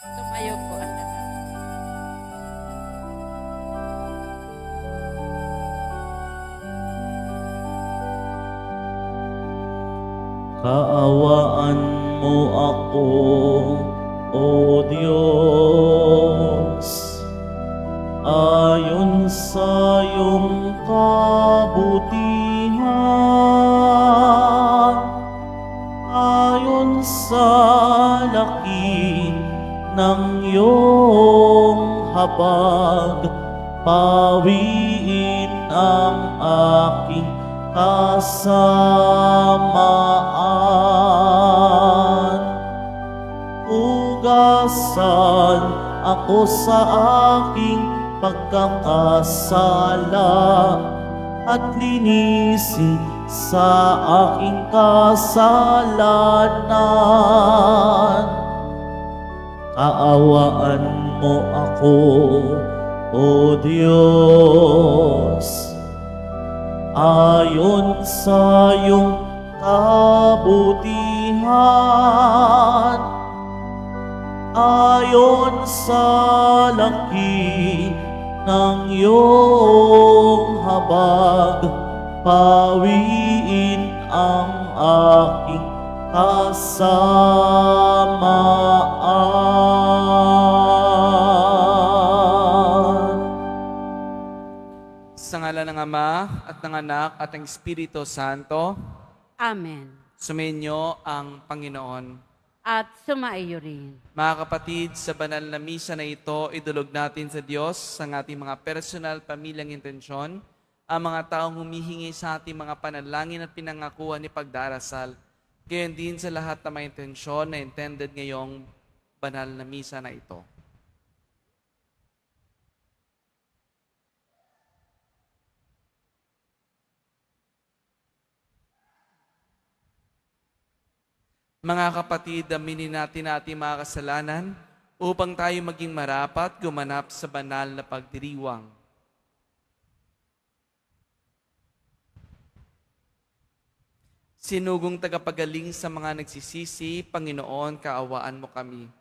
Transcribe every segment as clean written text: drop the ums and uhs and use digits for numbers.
Tumayo po ang lahat. Kaawaan mo ako, O Diyos, ayon sa iyong kabutihan, ayon sa laki ng iyong habag, pawiin ang aking kasamaan. Hugasan ako sa aking pagkakasala at linisin sa aking kasalanan. Kaawaan mo ako, O Diyos, ayon sa iyong kabutihan, ayon sa laki ng iyong habag, pawiin ang aking kasamaan. Sa ngalan ng Ama at ng Anak at ng Espiritu Santo, Amen. sumainyo ang Panginoon. At sumaiyo rin. Mga kapatid, sa banal na misa na ito, idulog natin sa Diyos ang ating mga personal, pamilyang intensyon, ang mga taong humihingi sa ating mga panalangin at pinangakuan ni pagdarasal. Gayon din sa lahat ng mga intensyon na intended ngayong banal na misa na ito. Mga kapatid, aminin natin ating mga kasalanan upang tayo maging marapat gumanap sa banal na pagdiriwang. Sinugong tagapagaling sa mga nagsisisi, Panginoon, kaawaan mo kami.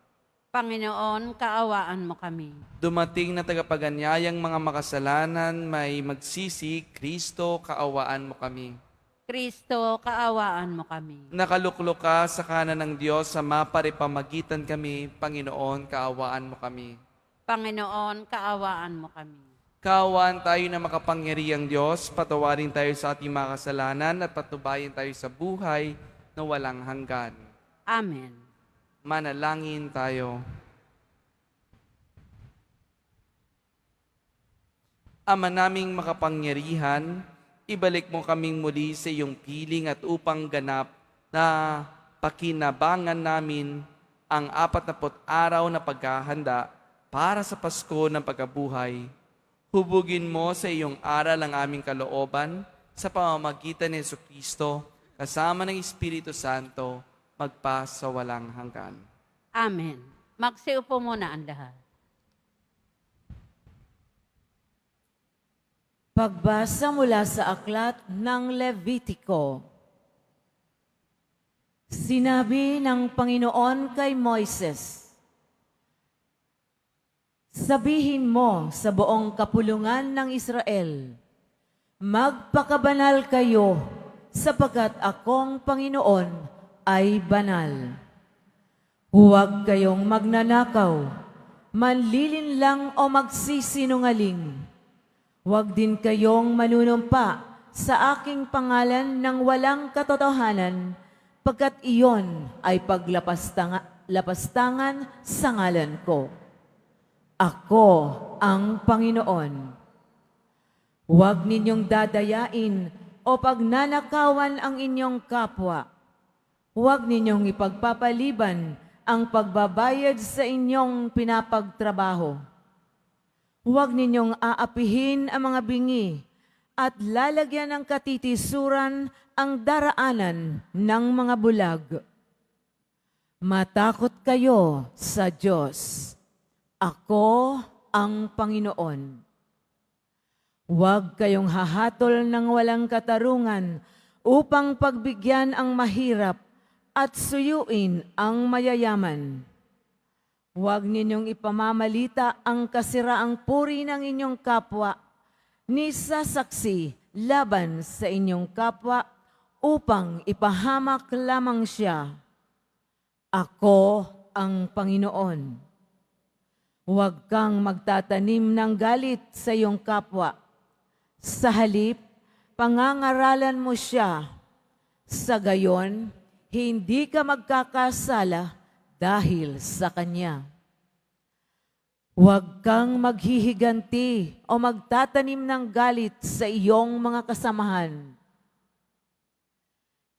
Panginoon, kaawaan mo kami. Dumating na tagapaganyayang mga makasalanan, may magsisi, Kristo, kaawaan mo kami. Kristo, kaawaan mo kami. Nakaluklok ka sa kanan ng Diyos sa maparipamagitan kami, Panginoon, kaawaan mo kami. Panginoon, kaawaan mo kami. Kaawaan tayo na makapangyarihang Diyos, patawarin tayo sa ating mga kasalanan at patubayin tayo sa buhay na walang hanggan. Amen. Manalangin tayo. Ama naming makapangyarihan, ibalik mo kaming muli sa iyong piling at upang ganap na pakinabangan namin ang 40 araw na paghahanda para sa Pasko ng pagkabuhay. Hubugin mo sa iyong aral ang aming kalooban sa pamamagitan ni Jesucristo, kasama ng Espiritu Santo, magpa sa walang hanggan. Amen. Magsiupo muna ang lahat. Pagbasa mula sa aklat ng Levitiko. Sinabi ng Panginoon kay Moises, sabihin mo sa buong kapulungan ng Israel, magpakabanal kayo sapagkat akong Panginoon ay banal. Huwag kayong magnanakaw, manlilinlang o magsisinungaling. Huwag din kayong manunumpa sa aking pangalan ng walang katotohanan, pagkat iyon ay paglapastangan sa ngalan ko. Ako ang Panginoon. Huwag ninyong dadayain o pagnanakawan ang inyong kapwa. Huwag ninyong ipagpapaliban ang pagbabayad sa inyong pinapagtrabaho. Huwag ninyong aapihin ang mga bingi at lalagyan ng katitisuran ang daraanan ng mga bulag. Matakot kayo sa Diyos. Ako ang Panginoon. Huwag kayong hahatol ng walang katarungan upang pagbigyan ang mahirap at suyuin ang mayayaman. Huwag ninyong ipamamalita ang kasiraang puri ng inyong kapwa, ni sasaksi laban sa inyong kapwa upang ipahamak lamang siya. Ako ang Panginoon. Huwag kang magtatanim ng galit sa iyong kapwa. Sa halip, pangangaralan mo siya. Sa gayon, hindi ka magkakasala dahil sa kanya. Huwag kang maghihiganti o magtatanim ng galit sa iyong mga kasamahan.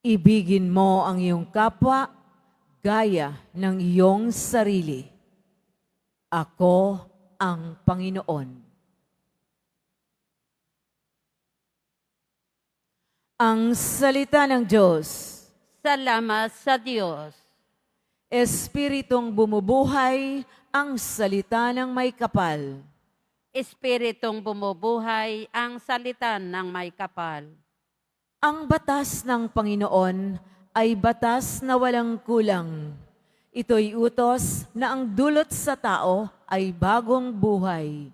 Ibigin mo ang iyong kapwa gaya ng iyong sarili. Ako ang Panginoon. Ang salita ng Diyos. Salamat sa Diyos. Espiritong bumubuhay ang salita ng may kapal. Espiritong bumubuhay ang salita ng may kapal. Ang batas ng Panginoon ay batas na walang kulang. Ito'y utos na ang dulot sa tao ay bagong buhay.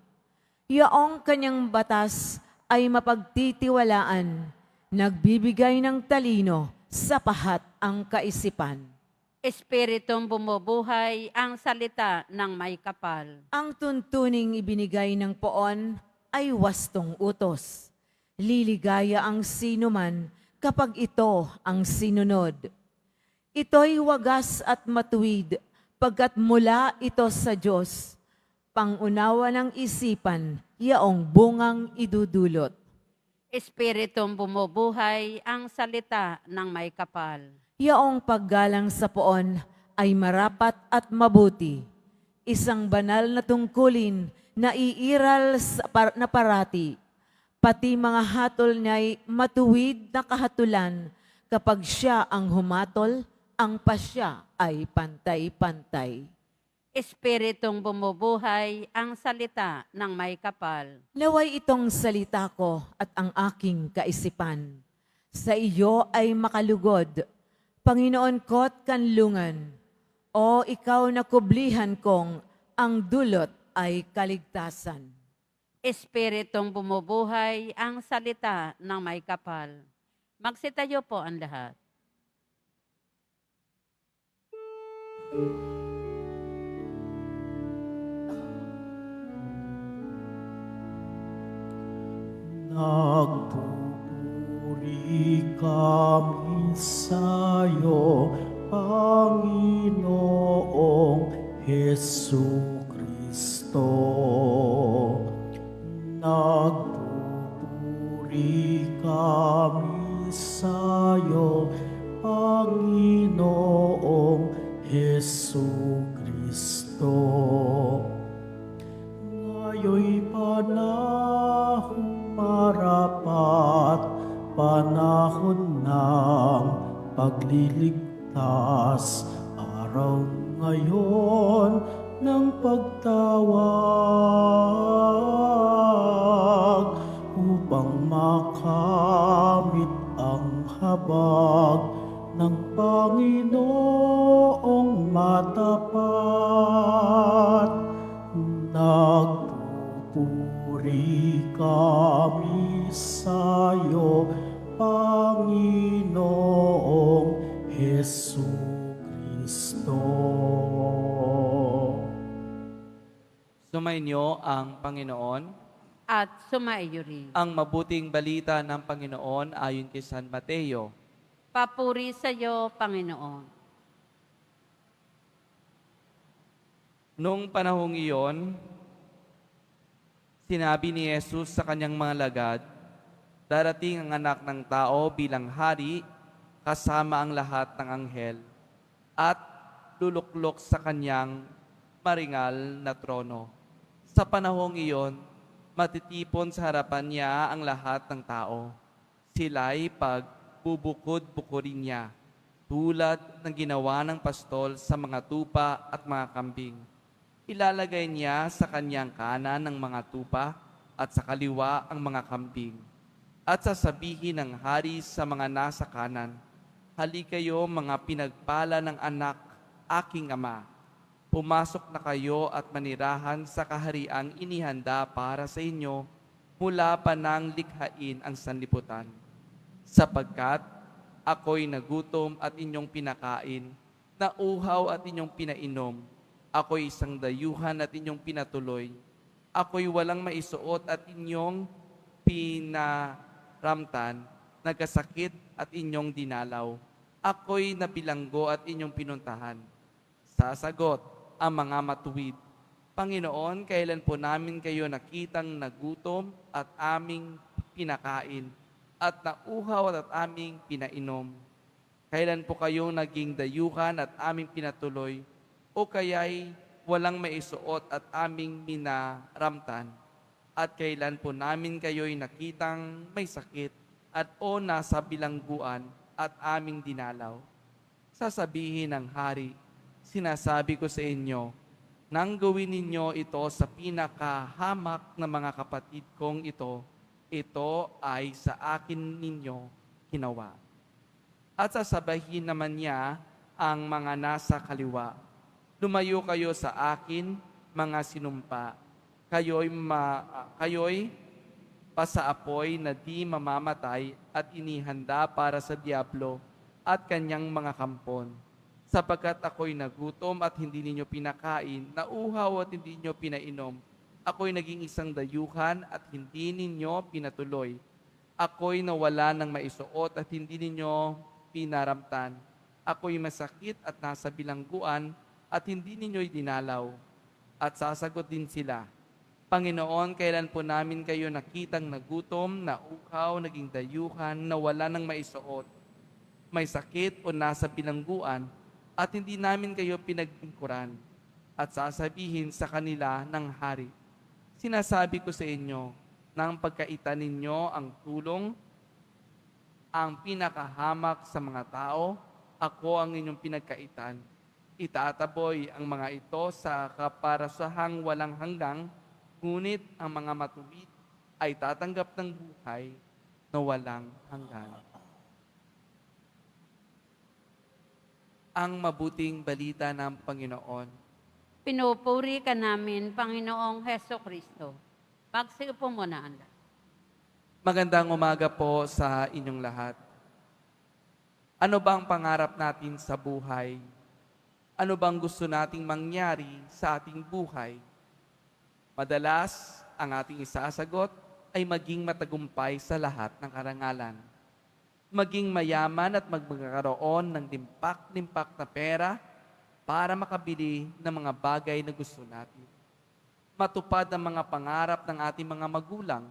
Yaong kanyang batas ay mapagtitiwalaan, nagbibigay ng talino sa pahat ang kaisipan. Espiritong bumubuhay ang salita ng may kapal. Ang tuntuning ibinigay ng poon ay wastong utos. Liligaya ang sinuman kapag ito ang sinunod. Ito'y wagas at matuwid pagkat mula ito sa Diyos. Pangunawa ng isipan, yaong bungang idudulot. Espiritong bumubuhay ang salita ng may kapal. Yaong paggalang sa poon ay marapat at mabuti. Isang banal na tungkulin na iiral na parati. Pati mga hatol niya'y matuwid na kahatulan. Kapag siya ang humatol, ang pasya ay pantay-pantay. Espiritong bumubuhay ang salita ng may kapal. Naway itong salita ko at ang aking kaisipan. Sa iyo ay makalugod, Panginoon ko't kanlungan. O ikaw na kublihan kong ang dulot ay kaligtasan. Espiritong bumubuhay ang salita ng may kapal. Magsitayo po ang lahat. Nagpupuri kami sa'yo, Panginoong Jesucristo. Nagpupuri kami sa'yo, Panginoong Jesucristo. Ngayon'y panahon marapat, panahon ng pagliligtas, araw ngayon ng pagtawag, upang makamit ang habag ng Panginoong matapat. Nagpupuri kami sa'yo, Panginoong Jesucristo. Sumainyo ang Panginoon. At sumaiyo rin. Ang mabuting balita ng Panginoon ayon kay San Mateo. Papuri sa iyo, Panginoon. Noong panahong iyon, sinabi ni Jesus sa kanyang mga lagad, darating ang anak ng tao bilang hari, kasama ang lahat ng anghel, at luluklok sa kanyang maringal na trono. Sa panahong iyon, matitipon sa harapan niya ang lahat ng tao. Sila'y pagbubukod-bukurin niya, tulad ng ginawa ng pastol sa mga tupa at mga kambing. Ilalagay niya sa kanyang kanan ng mga tupa at sa kaliwa ang mga kambing. At sasabihin ng hari sa mga nasa kanan, halikayo mga pinagpala ng anak, aking ama. pumasok na kayo at manirahan sa kahariang inihanda para sa inyo mula pa nang likhain ang sanlibutan. Sapagkat ako'y nagutom at inyong pinakain, nauhaw at inyong pinainom, ako'y isang dayuhan at inyong pinatuloy, ako'y walang maisuot at inyong pinaramtan, nagkasakit at inyong dinalaw, ako'y nabilanggo at inyong pinuntahan. Sasagot ang mga matuwid, Panginoon, kailan po namin kayo nakitang nagutom at aming pinakain, at nauhaw at aming pinainom? Kailan po kayong naging dayuhan at aming pinatuloy, o kaya'y walang maisuot at aming minaramtan? At kailan po namin kayo'y nakitang may sakit at o nasa bilangguan at aming dinalaw? Sasabihin ng hari, sinasabi ko sa inyo, nang gawin ninyo ito sa pinakahamak na mga kapatid kong ito ay sa akin ninyo ginawa. At sasabihin naman niya ang mga nasa kaliwa, lumayo kayo sa akin, mga sinumpa. Kayo'y pasaapoy na di mamamatay at inihanda para sa diablo at kanyang mga kampon. Sapagkat ako'y nagutom at hindi ninyo pinakain, nauhaw at hindi ninyo pinainom. Ako'y naging isang dayuhan at hindi ninyo pinatuloy. Ako'y nawala ng maisuot at hindi ninyo pinaramtan. Ako'y masakit at nasa bilangguan at hindi ninyo'y dinalaw. At sasagot din sila, Panginoon, kailan po namin kayo nakitang nagutom, nauhaw, naging dayuhan, nawala ng maisuot, may sakit o nasa bilangguan, at hindi namin kayo pinaglingkuran? At sasabihin sa kanila ng hari, sinasabi ko sa inyo, nang pagkaitan ninyo ang tulong, ang pinakahamak sa mga tao, ako ang inyong pinagkaitan. Itataboy ang mga ito sa kaparasahang walang hanggang, ngunit ang mga matuwid ay tatanggap ng buhay na walang hanggan. Ang mabuting balita ng Panginoon. Pinupuri ka namin, Panginoong Heso Kristo. Magsiupo muna ang lahat. Magandang umaga po sa inyong lahat. Ano bang pangarap natin sa buhay? Ano bang gusto nating mangyari sa ating buhay? Madalas, ang ating isasagot ay maging matagumpay sa lahat ng karangalan. Maging mayaman at magkakaroon ng limpak-limpak na pera para makabili ng mga bagay na gusto natin. Matupad ang mga pangarap ng ating mga magulang,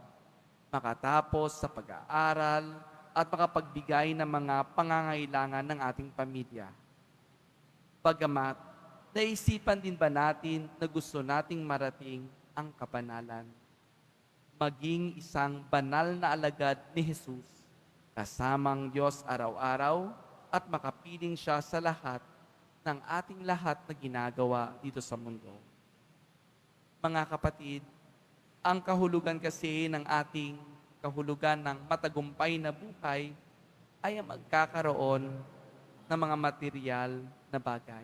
makatapos sa pag-aaral at makapagbigay ng mga pangangailangan ng ating pamilya. Bagamat, naisipan din ba natin na gusto nating marating ang kabanalan? Maging isang banal na alagad ni Jesus, kasamang Diyos araw-araw at makapiling siya sa lahat ng ating lahat na ginagawa dito sa mundo. Mga kapatid, ang kahulugan kasi ng ating kahulugan ng matagumpay na buhay ay ang magkakaroon ng mga material na bagay.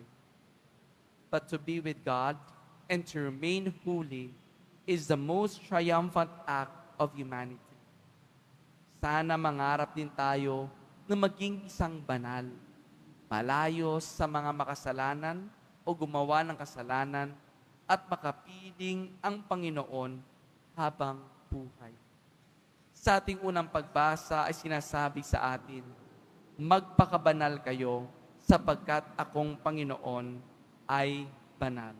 But to be with God and to remain holy is the most triumphant act of humanity. Sana mangarap din tayo na maging isang banal, malayo sa mga makasalanan o gumawa ng kasalanan at makapiling ang Panginoon habang buhay. Sa ating unang pagbasa ay sinasabi sa atin, magpakabanal kayo sapagkat akong Panginoon ay banal.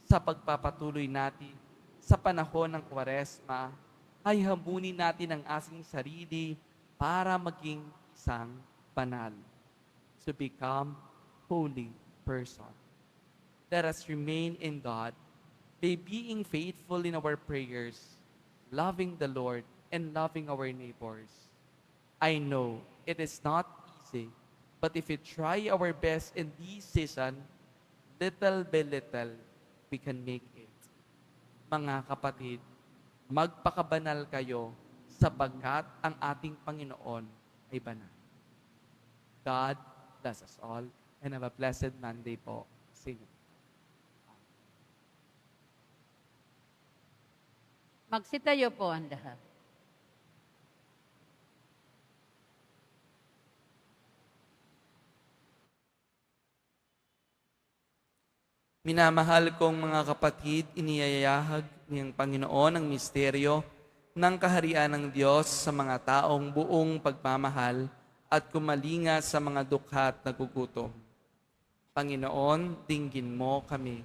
Sa pagpapatuloy natin sa panahon ng Kwaresma, ay hamunin natin ang ating sarili para maging isang banal. To become holy person. Let us remain in God by being faithful in our prayers, loving the Lord, and loving our neighbors. I know it is not easy, but if we try our best in this season, little by little, we can make it. Mga kapatid, magpakabanal kayo sapagkat ang ating Panginoon ay banal. God bless us all and have a blessed Monday po. See you. Magsitayo po ang lahat. Minamahal kong mga kapatid, iniyayahag niyang Panginoon ang misteryo ng kaharian ng Diyos sa mga taong buong pagmamahal at kumalinga sa mga dukha at nagugutom. Panginoon, dinggin mo kami.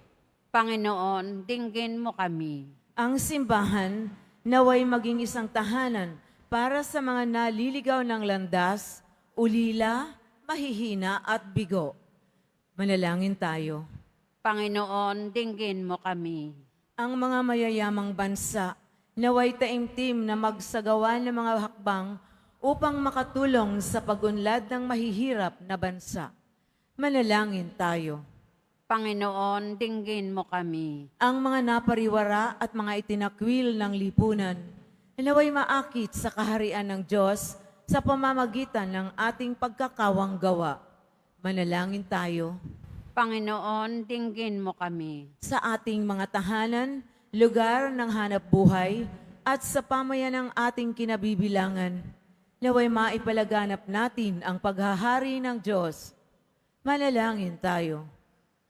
Panginoon, dinggin mo kami. Ang simbahan naway maging isang tahanan para sa mga naliligaw ng landas, ulila, mahihina at bigo. Manalangin tayo. Panginoon, dinggin mo kami. Ang mga mayayamang bansa naway taimtim na magsagawa ng mga hakbang upang makatulong sa pagunlad ng mahihirap na bansa. Manalangin tayo. Panginoon, dinggin mo kami. Ang mga napariwara at mga itinakwil ng lipunan, naway maakit sa kaharian ng Diyos sa pamamagitan ng ating pagkakawang gawa. Manalangin tayo. Panginoon, dinggin mo kami. Sa ating mga tahanan, lugar ng hanap buhay, at sa pamayan ng ating kinabibilangan, naway maipalaganap natin ang paghahari ng Diyos. Manalangin tayo.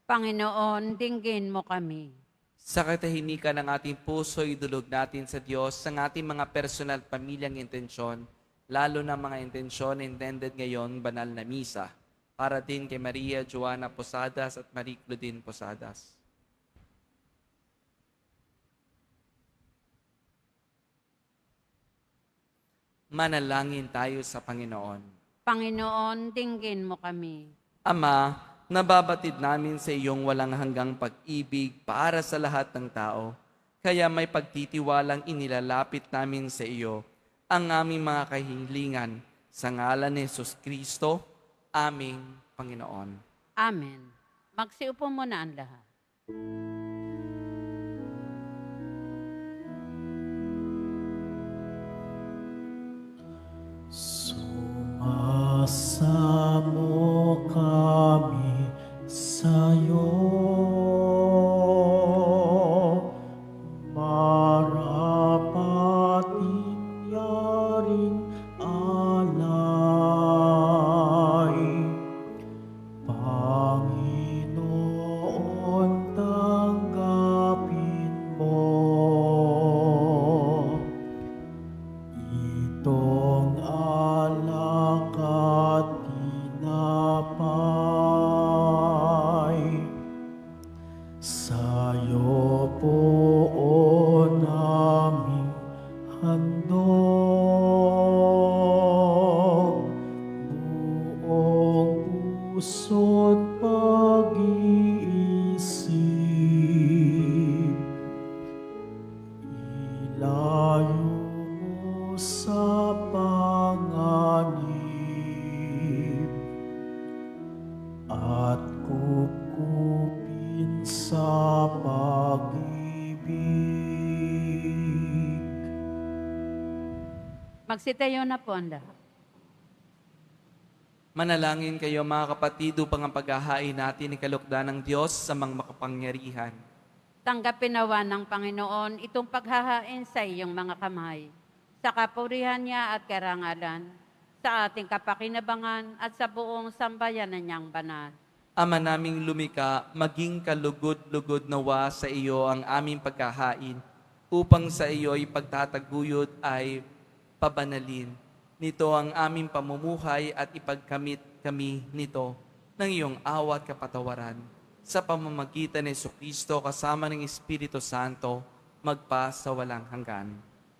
Panginoon, dinggin mo kami. Sa katahimikan ng ating puso, idulog natin sa Diyos ang ating mga personal at pamilyang intensyon, lalo na mga intensyon intended ngayon banal na misa, para din kay Maria Joana Posadas at Marie Claudine Posadas. Manalangin tayo sa Panginoon. Panginoon, dinggin mo kami. Ama, nababatid namin sa iyong walang hanggang pag-ibig para sa lahat ng tao. Kaya may pagtitiwalang inilalapit namin sa iyo ang aming mga kahilingan sa ngalan ni Jesus Kristo, aming Panginoon. Amen. Magsiupo muna ang lahat. Sumasamo kami sa'yo, marapatin yaring alay. Panginoon, tanggapin mo itong alak at tinapay. Sa'yo po naming handog, buong puso't pag-iisip. Ilayo mo sa panganib at kukupin sa pag-ibig. Magsitayo na po ang lahat. Manalangin kayo mga kapatid upang ang paghahain natin ni kalugdan ng Diyos sa mga makapangyarihan. Tanggapin nawa ng Panginoon itong paghahain sa iyong mga kamay, sa kapurihan niya at karangalan, sa ating kapakinabangan at sa buong sambayanan niyang banal. Ama naming lumika, maging kalugod-lugod nawa sa iyo ang aming paghahain, upang sa iyo ipagtataguyod ay pabanalin. Nito ang aming pamumuhay at ipagkamit kami nito ng iyong awa at kapatawaran. Sa pamamagitan ni Jesucristo kasama ng Espiritu Santo, magpa sa walang hanggan.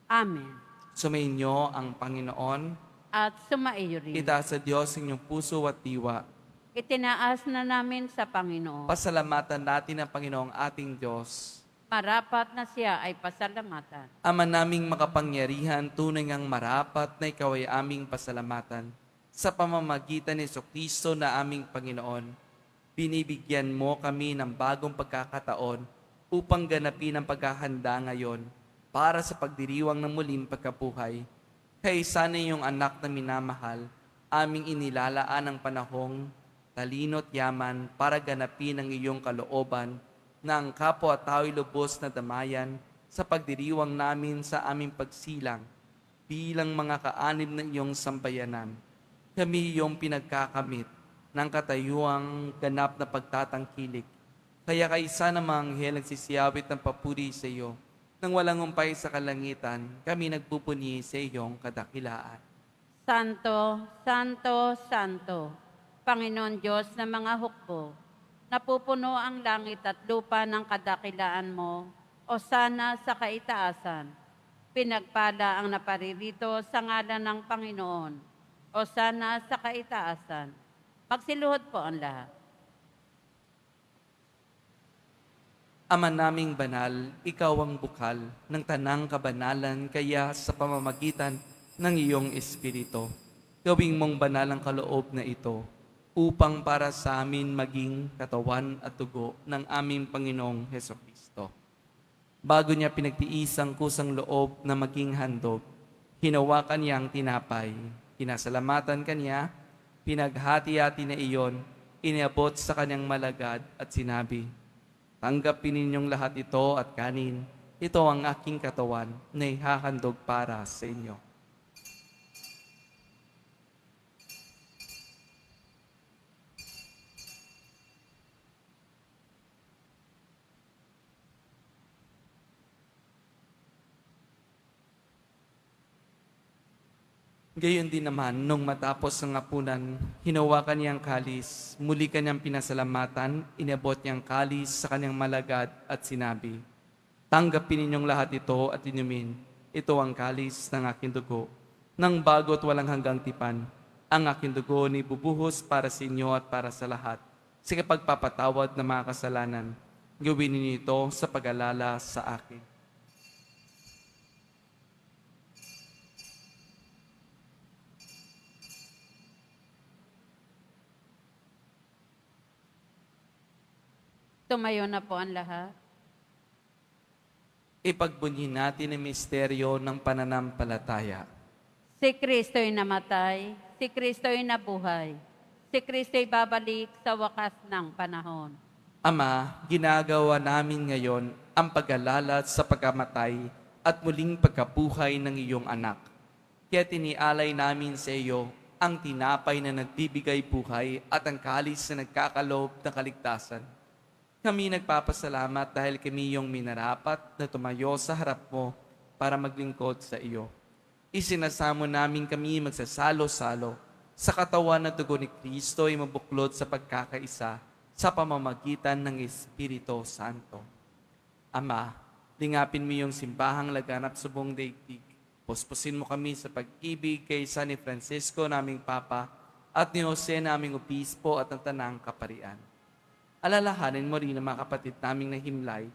Amen. Sumainyo ang Panginoon, At sumaiyo rin. itaas sa Diyos inyong puso at diwa. Itinaas na namin sa Panginoon. Pasalamatan natin ang Panginoong ating Diyos. Marapat na siya ay pasalamatan. Ama naming makapangyarihan, tunay ngang marapat na ikaw ay aming pasalamatan. Sa pamamagitan ni Jesucristo na aming Panginoon, binibigyan mo kami ng bagong pagkakataon upang ganapin ang paghahanda ngayon para sa pagdiriwang ng muling pagkabuhay. Kaya sana iyong anak na minamahal, aming inilalaan ang panahong talino't yaman para ganapin ang iyong kalooban na ang kapwa-tao'y lubos na damayan sa pagdiriwang namin sa aming pagsilang bilang mga kaanib ng iyong sambayanan. Kami iyong pinagkakamit ng katayuang ganap na pagtatangkilik. Kaya kaisa ng mga anghel nagsisiyawit ng papuri sa iyo. Nang walang umpay sa kalangitan, kami nagpupuni sa iyong kadakilaan. Santo, Santo, Santo, Panginoon Diyos ng mga hukbo, napupuno ang langit at lupa ng kadakilaan mo, o sana sa kaitaasan. Pinagpala ang naparirito sa ngalan ng Panginoon, o sana sa kaitaasan. Magsiluhod po ang lahat. Ama naming banal, ikaw ang bukal ng tanang kabanalan, kaya sa pamamagitan ng iyong Espiritu, gawing mong banal ang kaloob na ito upang para sa amin maging katawan at dugo ng aming Panginoong Hesukristo. Bago niya pinagtiis ang kusang loob na maging handog, hinawakan niya ang tinapay, kinasalamatan kanya, pinaghati-hati na iyon, iniabot sa kanyang malagad at sinabi, "Tanggapin ninyong lahat ito at kanin. Ito ang aking katawan na ihahandog para sa inyo." Gayon din naman, nung matapos ang hapunan, hinawakan niya ang kalis, muli kanyang pinasalamatan, inabot niya ang kalis sa kanyang malagad at sinabi, "Tanggapin ninyong lahat ito at inumin. Ito ang kalis ng aking dugo, ng bago at walang hanggang tipan. Ang aking dugo ni bubuhos para sa inyo at para sa lahat, sa kapagpapatawad ng mga kasalanan. Gawin ninyo ito sa pag-alala sa akin." Tumayo na po ang lahat. Ipagbunyin natin ang misteryo ng pananampalataya. Si Kristo'y namatay, si Kristo'y nabuhay, si Kristo'y babalik sa wakas ng panahon. Ama, ginagawa namin ngayon ang pag-alala sa pagkamatay at muling pagkabuhay ng iyong anak. Kaya tinialay namin sa iyo ang tinapay na nagbibigay buhay at ang kalis na nagkakaloob ng kaligtasan. Kami nagpapasalamat dahil kami iyong minarapat na tumayo sa harap mo para maglingkod sa iyo. Isinasamo namin kami magsasalo-salo sa katawan at dugo ni Kristo ay mabuklod sa pagkakaisa sa pamamagitan ng Espiritu Santo. Ama, lingapin mo yung simbahang laganap sa buong daigdig. Puspusin mo kami sa pag-ibig kay San Francisco naming Papa at ni Jose naming Obispo at ang Tanang Kaparian. Alalahanin mo rin ang mga kapatid naming nahimlay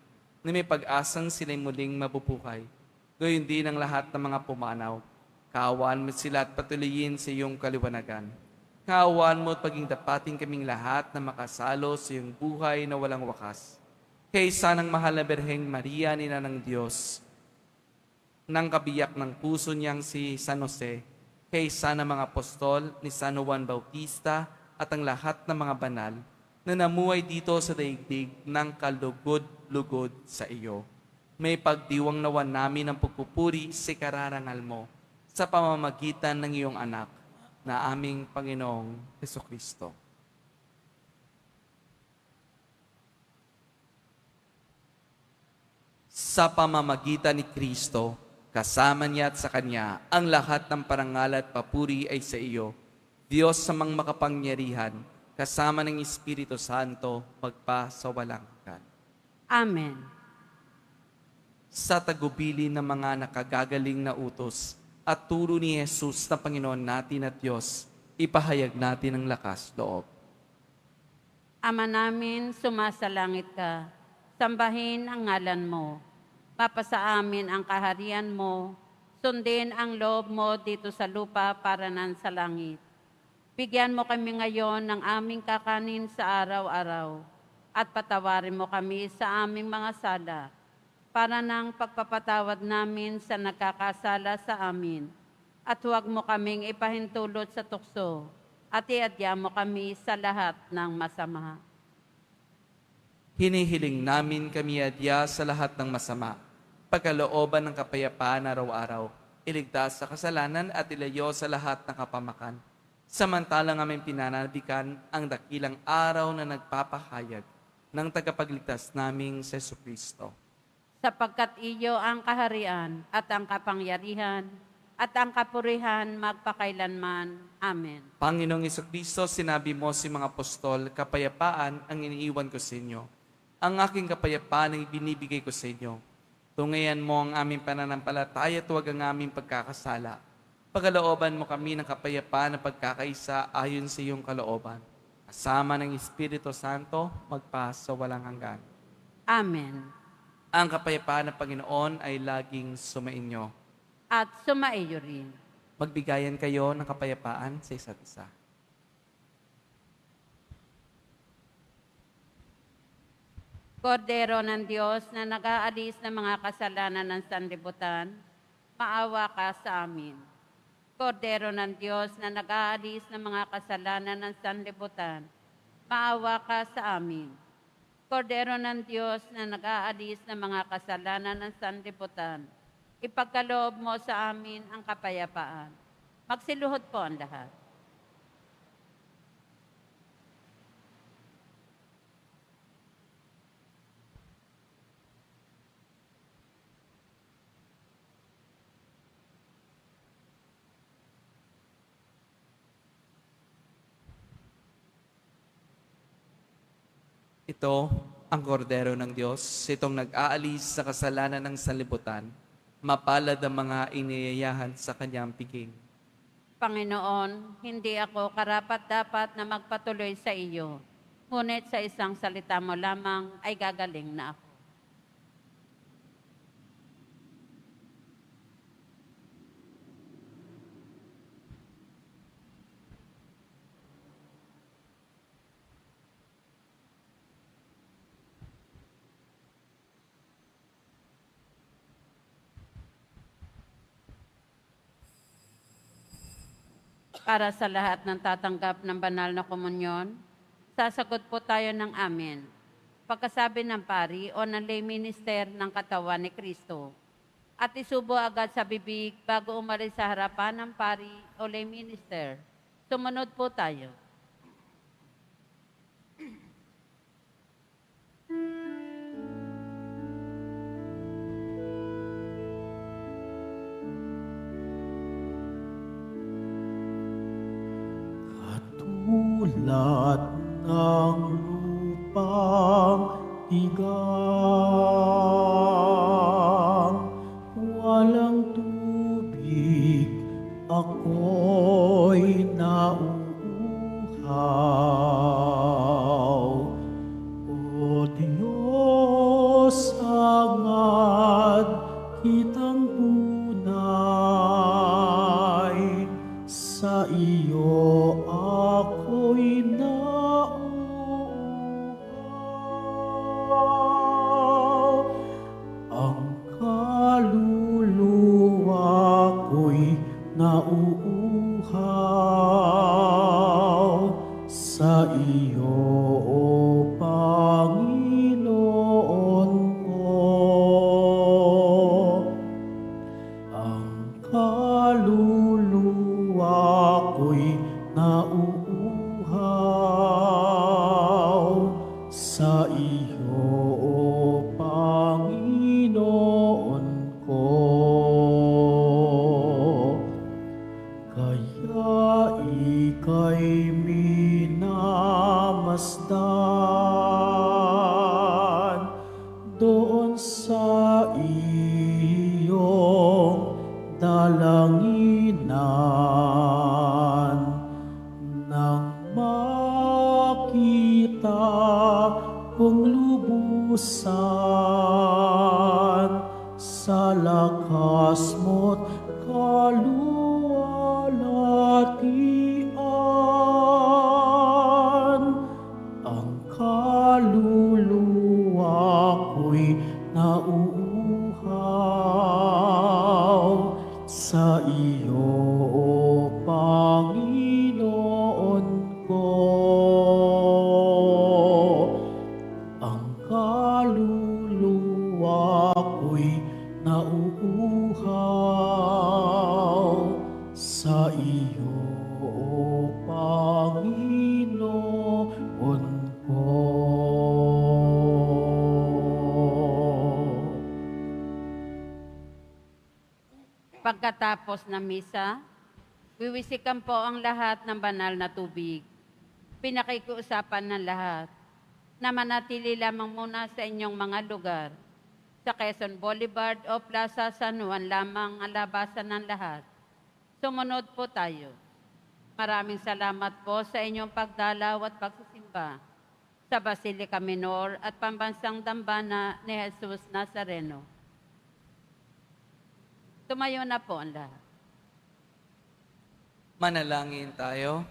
na may pag-asang sila'y muling mabubuhay. Gayon din ang lahat ng mga pumanaw. Kaawaan mo sila at patuloyin sa iyong kaliwanagan. Kaawaan mo at paging tapatin kaming lahat na makasalo sa iyong buhay na walang wakas. Kaysa ng mahal na Birheng Maria, Ina ng Diyos, ng kabiyak ng puso niyang si San Jose, kaysa ng mga apostol ni San Juan Bautista at ang lahat ng mga banal na namuhay dito sa daigdig ng kalugod-lugod sa iyo. May pagdiwang nawan namin ang pagpupuri sa kararangal mo sa pamamagitan ng iyong anak na aming Panginoong Hesukristo. Sa pamamagitan ni Kristo, kasama niya at sa Kanya, ang lahat ng parangal at papuri ay sa iyo, Diyos sa mang makapangyarihan, kasama ng Espiritu Santo, magpa sa walang hanggan. Amen. Sa tagubili ng mga nakagagaling na utos at turo ni Jesus na Panginoon natin at Diyos, ipahayag natin ang lakas loob. Ama namin, sumasalangit ka. Sambahin ang ngalan mo. Mapasa amin ang kaharian mo. Sundin ang loob mo dito sa lupa para nan sa langit. Bigyan mo kami ngayon ng aming kakanin sa araw-araw at patawarin mo kami sa aming mga sala para ng pagpapatawad namin sa nagkakasala sa amin. At huwag mo kaming ipahintulot sa tukso at iadya mo kami sa lahat ng masama. Hinihiling namin kami adya sa lahat ng masama pagkalooban ng kapayapaan araw-araw, iligtas sa kasalanan at ilayo sa lahat ng kapamakan. Samantalang aming pinananabikan ang dakilang araw na nagpapahayag ng tagapagligtas naming sa Jesucristo. Sapagkat iyo ang kaharian at ang kapangyarihan at ang kapurihan magpakailanman. Amen. Panginoong Jesucristo, sinabi mo si mga apostol, kapayapaan ang iniiwan ko sa inyo. Ang aking kapayapaan ang binibigay ko sa inyo. Tungayan mo ang aming pananampalataya at huwag ang aming pagkakasala. Pagkalooban mo kami ng kapayapaan na pagkakaisa ayon sa iyong kalooban. Kasama ng Espiritu Santo, magpa sa walang hanggan. Amen. Ang kapayapaan ng Panginoon ay laging sumainyo. At sumaiyo rin. Magbigayan kayo ng kapayapaan sa isa't isa. Kordero ng Diyos na nag-aalis ng mga kasalanan ng sanlibutan, maawa ka sa amin. Kordero ng Diyos na nag-aalis ng mga kasalanan ng sanlibutan, maawa ka sa amin. Kordero ng Diyos na nag-aalis ng mga kasalanan ng sanlibutan, ipagkaloob mo sa amin ang kapayapaan. Magsiluhod po ang lahat. Ito ang kordero ng Diyos, itong nag-aalis sa kasalanan ng sanlibutan. Mapalad ang mga iniyayahan sa kanyang piging. Panginoon, hindi ako karapat-dapat na magpatuloy sa iyo, ngunit sa isang salita mo lamang ay gagaling na ako. Para sa lahat ng tatanggap ng banal na komunyon, sasagot po tayo ng amen. Pagkasabi ng pari o ng lay minister ng katawan ni Kristo, at isubo agad sa bibig bago umalis sa harapan ng pari o lay minister. Sumunod po tayo. Tulad ng lupang tigang, walang tubig, ako'y nauuhaw. O Diyos, hangad kitang tunay, sa iyo ako'y nauuhaw. Ang kaluluwa ko'y nauuhaw sa iyo, O Panginoon ko. Ang kaluluwa ko'y nauuhaw sa iyo, O Panginoon ko. Kaya ika'y minamasdan doon sa iyong dalanginan, nang makita kong lubusan sa lakas mo't kaluwalhatian. Ang kaluluwa ko'y nauuhaw sa iyo, O Panginoon ko. Ang kaluluwa ko'y nauuhaw sa iyo, O Panginoon ko. Pagkatapos ng misa, wiwisikan po ang lahat ng banal na tubig. Pinakikiusapan ng lahat na manatili lamang muna sa inyong mga lugar. Sa Quezon Boulevard o Plaza San Juan lamang ang labasan ng lahat. Sumunod po tayo. Maraming salamat po sa inyong pagdalaw at pagsisimba sa Basilica Minor at Pambansang Dambana ni Jesus Nazareno. Tumayo na po ang lahat. Manalangin tayo.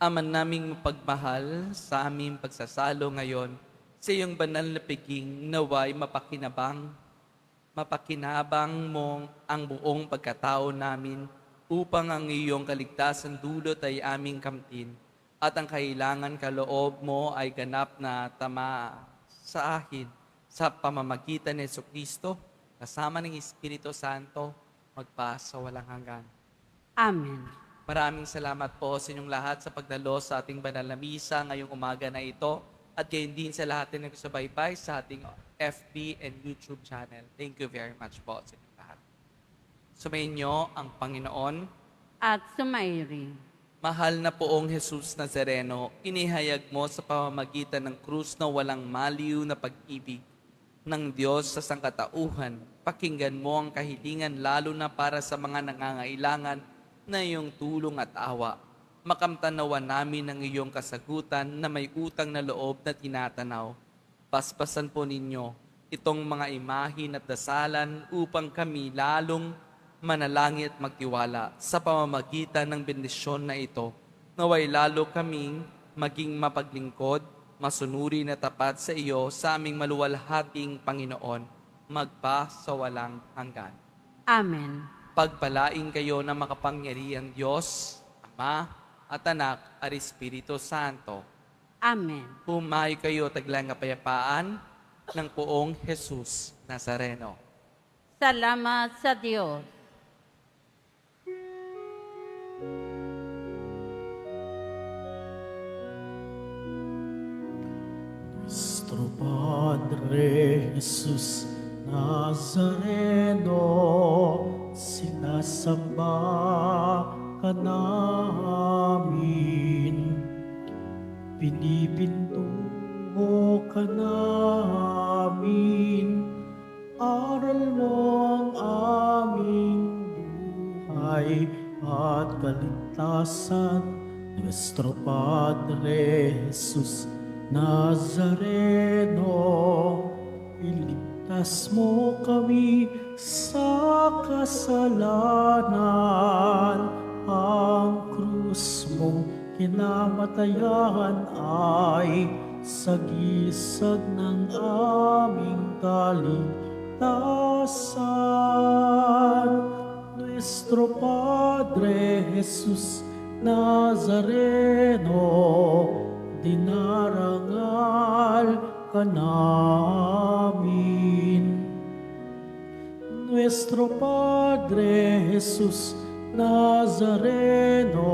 Ama naming mapagmahal sa aming pagsasalo ngayon sa iyong banal na piging naway mapakinabang mo ang buong pagkatao namin upang ang iyong kaligtasan dulot ay aming kamtin at ang kailangan kaloob mo ay ganap na tama sa akin sa pamamagitan ni Jesucristo kasama ng Espiritu Santo magpa sa walang hanggan. Amen. Maraming salamat po sa inyong lahat sa pagdalo sa ating banal na misa ngayong umaga na ito at gayon din sa lahat na nagsubaybay sa ating FB and YouTube channel. Thank you very much po sa inyong lahat. Sumainyo ang Panginoon. At sumairi. Mahal na poong Jesus Nazareno, inihayag mo sa pamamagitan ng krus na walang maliw na pag-ibig ng Diyos sa sangkatauhan. Pakinggan mo ang kahilingan lalo na para sa mga nangangailangan na iyong tulong at awa. Makamtanawan namin ang iyong kasagutan na may utang na loob na tinatanaw. Paspasan po ninyo itong mga imahin at dasalan upang kami lalong manalangin at magtiwala sa pamamagitan ng bendisyon na ito. Naway lalo kaming maging mapaglingkod, masunuri na tapat sa iyo sa aming maluwalhating Panginoon, magpa sa walang hanggan. Amen. Pagpalain kayo ng makapangyarihan Diyos, Ama at Anak at Espiritu Santo. Amen. Pumayo kayo taglang kapayapaan ng poong Jesus Nazareno. Salamat sa Diyos. Nuestro Padre Jesus Nazareno, sinasamba ka namin, pinipintuho ka namin, aral mo ang aming buhay at kaligtasan. Nuestro Padre Jesus Nazareno, iligtas mo kami sa kasalanan. Ang krus mong kinamatayan ay sagisag ng aming kaligtasan. Nuestro Padre Jesus Nazareno, dinarangal ka namin. Nuestro Padre Jesus Nazareno,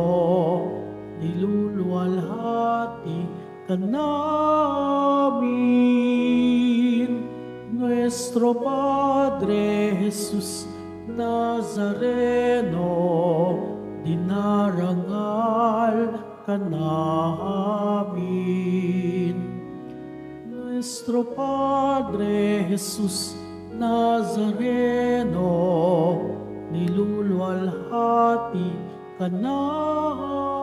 niluluwalhati ka namin. Nuestro Padre Jesus Nazareno, dinarangal ka namin. Nuestro Padre Jesus Nazareno, niluluwalhati ka namin.